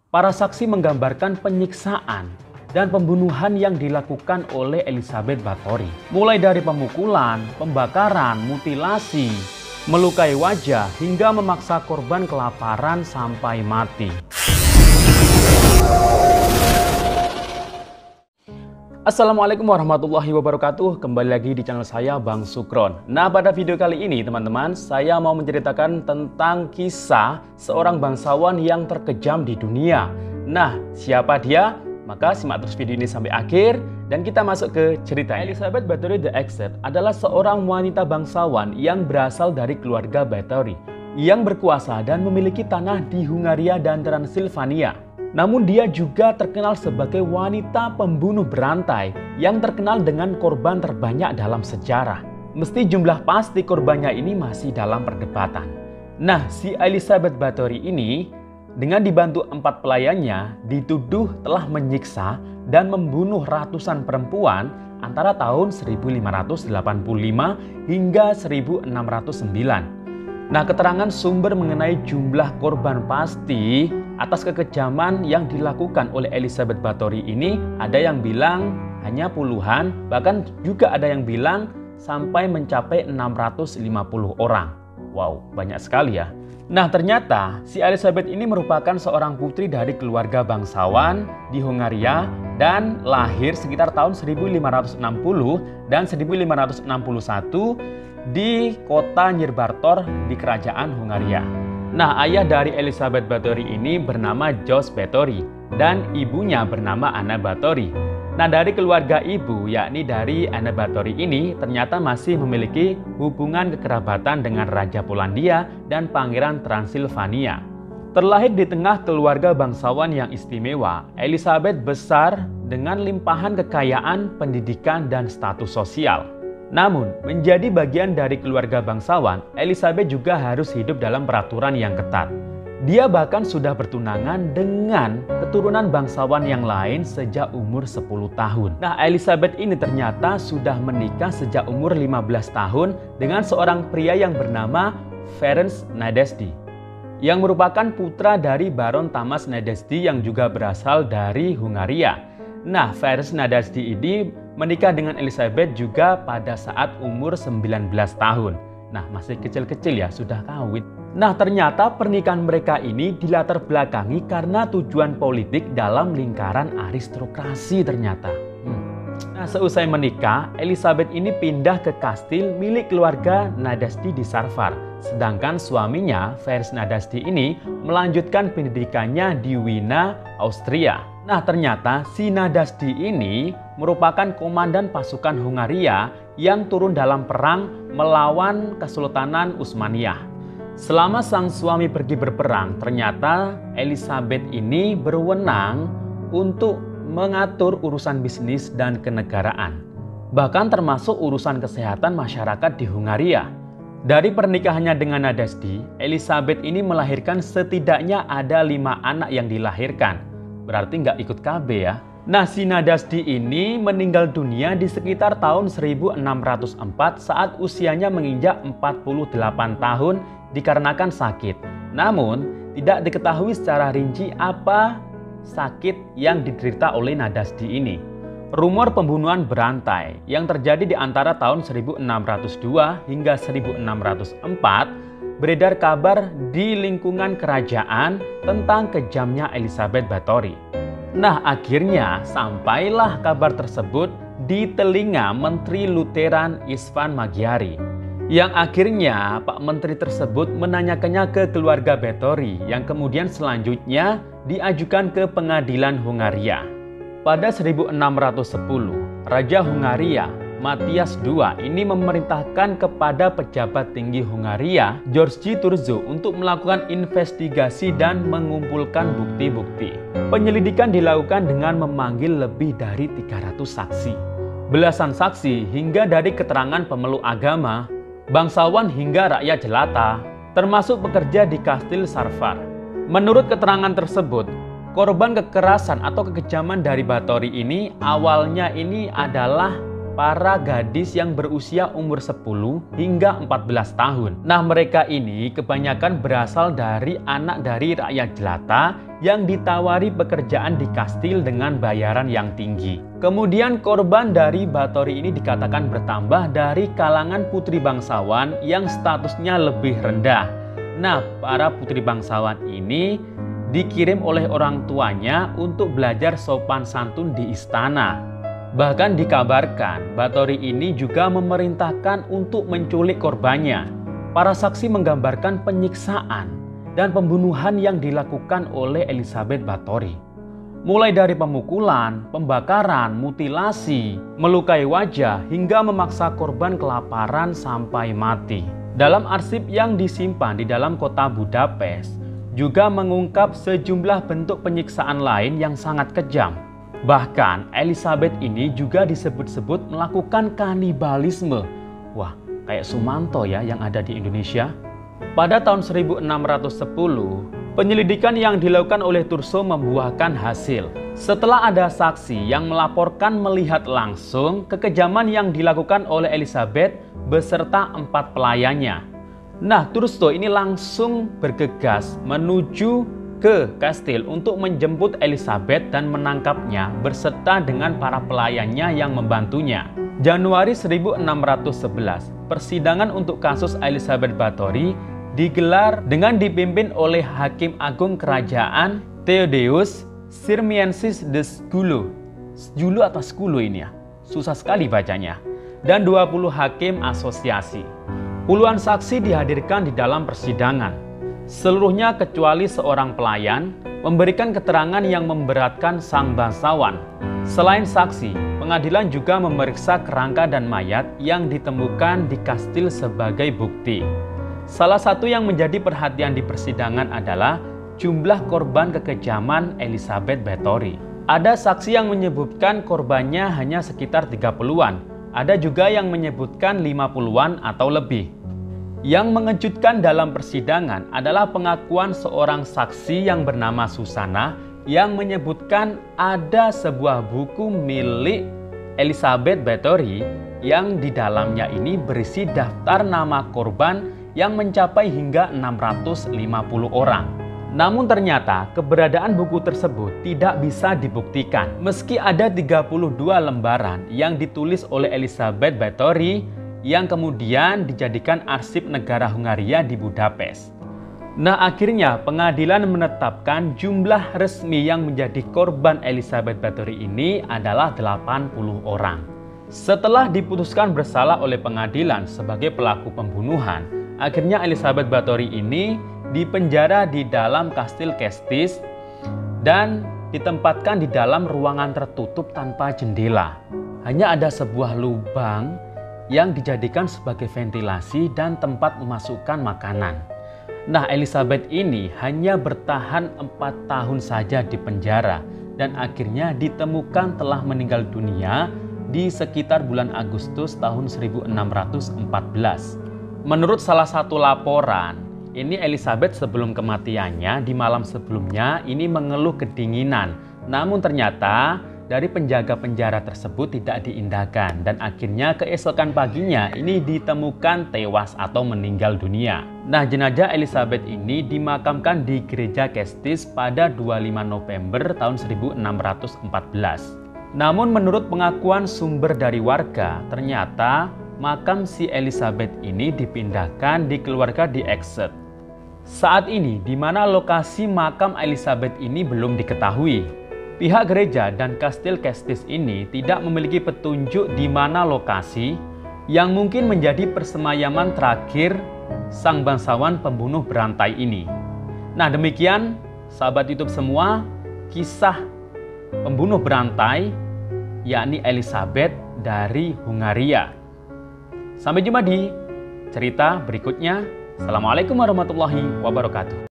Para saksi menggambarkan penyiksaan dan pembunuhan yang dilakukan oleh Elizabeth Báthory. Mulai dari pemukulan, pembakaran, mutilasi, melukai wajah, hingga memaksa korban kelaparan sampai mati. Assalamualaikum warahmatullahi wabarakatuh. Kembali lagi di channel saya, Bang Sukron. Nah, pada video kali ini teman-teman, saya mau menceritakan tentang kisah seorang bangsawan yang terkejam di dunia. Nah, siapa dia? Maka simak terus video ini sampai akhir dan kita masuk ke cerita. Elizabeth Báthory the Exit adalah seorang wanita bangsawan yang berasal dari keluarga Báthory yang berkuasa dan memiliki tanah di Hungaria dan Transilvania. Namun dia juga terkenal sebagai wanita pembunuh berantai yang terkenal dengan korban terbanyak dalam sejarah. Mesti jumlah pasti korbannya ini masih dalam perdebatan. Nah, si Elizabeth Báthory ini dengan dibantu 4 pelayannya dituduh telah menyiksa dan membunuh ratusan perempuan antara tahun 1585 hingga 1609. Nah, keterangan sumber mengenai jumlah korban pasti atas kekejaman yang dilakukan oleh Elizabeth Báthory ini ada yang bilang hanya puluhan, bahkan juga ada yang bilang sampai mencapai 650 orang. Wow, banyak sekali ya. Nah, ternyata si Elizabeth ini merupakan seorang putri dari keluarga bangsawan di Hungaria dan lahir sekitar tahun 1560 dan 1561 di kota Nyírbátor di kerajaan Hungaria. Nah, ayah dari Elizabeth Báthory ini bernama Jos Báthory dan ibunya bernama Anna Báthory. Nah, dari keluarga ibu, yakni dari Anna Báthory ini ternyata masih memiliki hubungan kekerabatan dengan Raja Polandia dan Pangeran Transilvania. Terlahir di tengah keluarga bangsawan yang istimewa, Elizabeth besar dengan limpahan kekayaan, pendidikan, dan status sosial. Namun, menjadi bagian dari keluarga bangsawan, Elizabeth juga harus hidup dalam peraturan yang ketat. Dia bahkan sudah bertunangan dengan keturunan bangsawan yang lain sejak umur 10 tahun. Nah, Elizabeth ini ternyata sudah menikah sejak umur 15 tahun dengan seorang pria yang bernama Ferenc Nadezhdy, yang merupakan putra dari Baron Tamás Nadezhdy yang juga berasal dari Hungaria. Nah, Ferenc Nadezhdy ini menikah dengan Elizabeth juga pada saat umur 19 tahun. Nah, masih kecil-kecil ya, sudah kawin. Nah, ternyata pernikahan mereka ini dilatar belakangi karena tujuan politik dalam lingkaran aristokrasi ternyata. Nah, seusai menikah, Elizabeth ini pindah ke kastil milik keluarga Nadezhdy di Sarvar. Sedangkan suaminya, Ferenc Nadezhdy ini melanjutkan pendidikannya di Wina, Austria. Nah, ternyata si Nadezhdy ini merupakan komandan pasukan Hungaria yang turun dalam perang melawan Kesultanan Utsmaniyah. Selama sang suami pergi berperang, ternyata Elizabeth ini berwenang untuk mengatur urusan bisnis dan kenegaraan, bahkan termasuk urusan kesehatan masyarakat di Hungaria. Dari pernikahannya dengan Nadezhdy, Elizabeth ini melahirkan setidaknya ada 5 anak yang dilahirkan. Berarti nggak ikut KB ya. Nah, si Nadezhdy ini meninggal dunia di sekitar tahun 1604 saat usianya menginjak 48 tahun dikarenakan sakit. Namun, tidak diketahui secara rinci apa sakit yang diderita oleh Nadezhdy ini. Rumor pembunuhan berantai yang terjadi di antara tahun 1602 hingga 1604 beredar kabar di lingkungan kerajaan tentang kejamnya Elizabeth Báthory. Nah, akhirnya sampailah kabar tersebut di telinga Menteri Lutheran István Magyari, yang akhirnya Pak Menteri tersebut menanyakannya ke keluarga Báthory yang kemudian selanjutnya diajukan ke pengadilan Hungaria. Pada 1610, Raja Hungaria Matthias II ini memerintahkan kepada pejabat tinggi Hungaria, György Turzo, untuk melakukan investigasi dan mengumpulkan bukti-bukti. Penyelidikan dilakukan dengan memanggil lebih dari 300 saksi. Belasan saksi hingga dari keterangan pemeluk agama, bangsawan hingga rakyat jelata, termasuk pekerja di kastil Sarvar. Menurut keterangan tersebut, korban kekerasan atau kekejaman dari Báthory ini awalnya ini adalah para gadis yang berusia umur 10 hingga 14 tahun. Nah, mereka ini kebanyakan berasal dari anak dari rakyat jelata yang ditawari pekerjaan di kastil dengan bayaran yang tinggi. Kemudian korban dari Batory ini dikatakan bertambah dari kalangan putri bangsawan yang statusnya lebih rendah. Nah, para putri bangsawan ini dikirim oleh orang tuanya untuk belajar sopan santun di istana. Bahkan dikabarkan Batory ini juga memerintahkan untuk menculik korbannya. Para saksi menggambarkan penyiksaan dan pembunuhan yang dilakukan oleh Elizabeth Batory. Mulai dari pemukulan, pembakaran, mutilasi, melukai wajah, hingga memaksa korban kelaparan sampai mati. Dalam arsip yang disimpan di dalam kota Budapest, juga mengungkap sejumlah bentuk penyiksaan lain yang sangat kejam. Bahkan Elizabeth ini juga disebut-sebut melakukan kanibalisme. Wah, kayak Sumanto ya yang ada di Indonesia. Pada tahun 1610, penyelidikan yang dilakukan oleh Thurso membuahkan hasil. Setelah ada saksi yang melaporkan melihat langsung kekejaman yang dilakukan oleh Elizabeth beserta 4 pelayannya. Nah, Thurso ini langsung bergegas menuju ke kastil untuk menjemput Elizabeth dan menangkapnya beserta dengan para pelayannya yang membantunya. Januari 1611, persidangan untuk kasus Elizabeth Batory digelar dengan dipimpin oleh Hakim Agung Kerajaan Theodeus Sirmiensis de Sculo. Sculo atau Sculo ini ya, susah sekali bacanya. Dan 20 hakim asosiasi. Puluhan saksi dihadirkan di dalam persidangan. Seluruhnya kecuali seorang pelayan memberikan keterangan yang memberatkan sang bangsawan. Selain saksi, pengadilan juga memeriksa kerangka dan mayat yang ditemukan di kastil sebagai bukti. Salah satu yang menjadi perhatian di persidangan adalah jumlah korban kekejaman Elizabeth Batory. Ada saksi yang menyebutkan korbannya hanya sekitar 30-an. Ada juga yang menyebutkan 50-an atau lebih. Yang mengejutkan dalam persidangan adalah pengakuan seorang saksi yang bernama Susana yang menyebutkan ada sebuah buku milik Elizabeth Batory yang di dalamnya ini berisi daftar nama korban yang mencapai hingga 650 orang. Namun ternyata keberadaan buku tersebut tidak bisa dibuktikan meski ada 32 lembaran yang ditulis oleh Elizabeth Batory yang kemudian dijadikan arsip negara Hungaria di Budapest. Nah, akhirnya pengadilan menetapkan jumlah resmi yang menjadi korban Elizabeth Batory ini adalah 80 orang. Setelah diputuskan bersalah oleh pengadilan sebagai pelaku pembunuhan, akhirnya Elizabeth Batory ini dipenjara di dalam kastil Kestis dan ditempatkan di dalam ruangan tertutup tanpa jendela. Hanya ada sebuah lubang yang dijadikan sebagai ventilasi dan tempat memasukkan makanan. Nah, Elizabeth ini hanya bertahan 4 tahun saja di penjara dan akhirnya ditemukan telah meninggal dunia di sekitar bulan Agustus tahun 1614. Menurut salah satu laporan, ini Elizabeth sebelum kematiannya di malam sebelumnya ini mengeluh kedinginan. Namun ternyata dari penjaga penjara tersebut tidak diindahkan dan akhirnya keesokan paginya ini ditemukan tewas atau meninggal dunia. Nah, jenazah Elizabeth ini dimakamkan di gereja Kestis pada 25 November tahun 1614. Namun menurut pengakuan sumber dari warga, ternyata makam si Elizabeth ini dipindahkan di keluarga di Exeter. Saat ini di mana lokasi makam Elizabeth ini belum diketahui. Pihak gereja dan kastil Kestis ini tidak memiliki petunjuk di mana lokasi yang mungkin menjadi persemayaman terakhir sang bangsawan pembunuh berantai ini. Nah, demikian sahabat YouTube semua, kisah pembunuh berantai yakni Elizabeth dari Hungaria. Sampai jumpa di cerita berikutnya. Assalamualaikum warahmatullahi wabarakatuh.